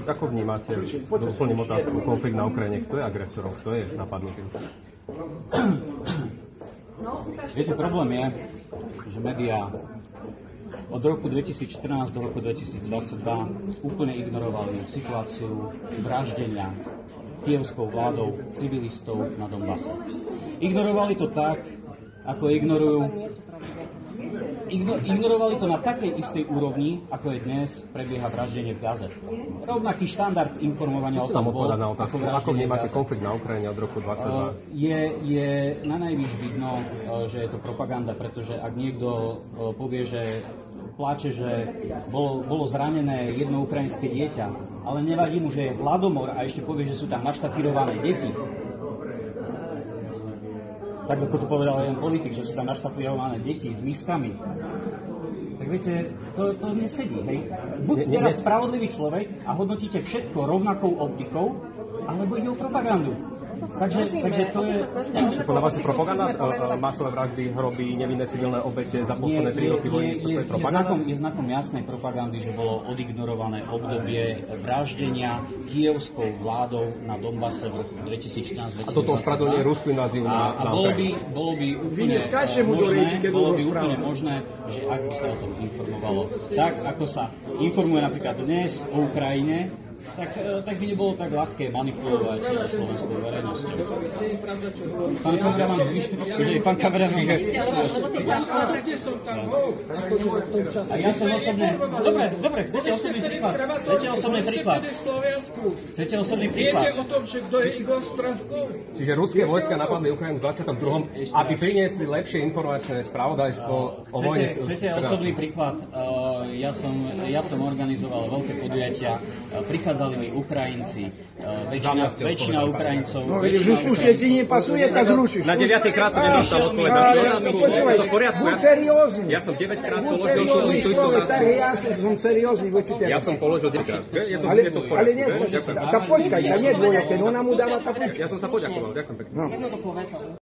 Ako vnímate, doplním otázku, konflikt na Ukrajine, kto je agresorom, kto je napadnutý? Viete, problém je, že médiá od roku 2014 do roku 2022 úplne ignorovali situáciu vraždenia kyjevskou vládou civilistov na Donbase. Ignorovali to tak, ako ignorovali to na takej istej úrovni, ako je dnes prebieha vraždenie v Gaze. Rovnaký štandard informovania o tom bol, ako vnímate konflikt na Ukrajine od roku 2022? Je na najvýš vidno, že je to propaganda, pretože ak niekto povie, že pláče, že bolo zranené jedno ukrajinské dieťa, ale nevadí mu, že je hladomor a ešte povie, že sú tam naštafírované deti. Tak ako to povedal jeden politik, že sú tam naštafírované deti s miskami. Tak viete, to nesedí, hej? Buď ste raz spravodlivý človek a hodnotíte všetko rovnakou optikou, alebo ide o propagandu. Takže to je... Podľa vás je propaganda? Masové vraždy, hroby, nevinné civilné obete za posledné 3 roky vojny? Je znakom jasnej propagandy, že bolo odignorované obdobie vraždenia kyjevskou vládou na Donbase v roku 2014-2022. A toto ospravedlňuje ruskú inváziu na Ukrajinu? Bolo by úplne možné, že ak by sa o tom informovalo tak, ako sa informuje napríklad dnes o Ukrajine, tak by nebolo tak ľahké manipulovať slovenskou verejnosťou. Pán kameraman, a ja som osobne... Dobre, chcete osobný príklad? Chcete osobný príklad? Viete o tom, že kto je Igor Stravkov? Čiže ruské vojska napadli Ukrajinu v 22., aby priniesli lepšie informačné spravodajstvo o vojne. Chcete osobný príklad? Ja som organizoval veľké podujatia, prichádzali mi Ukrajinci, väčšina Ukrajincov... No vidíš, už keď ti nepasuje, tak zrušíš. Na 9. krát som nedostal odpoveď na svoju otázku. Je to v poriadku? Buď seriózny. Ja som 9 krát položil tú istú otázku. Ja som seriózny voči tebe. Ja som položil 9 krát. Je to v poriadku. Ale nezvočíš. Tá počkaj, tá nedvojote, no nám mu dáva tá počkaj. Ja som sa poďakoval, ďakujem pekne.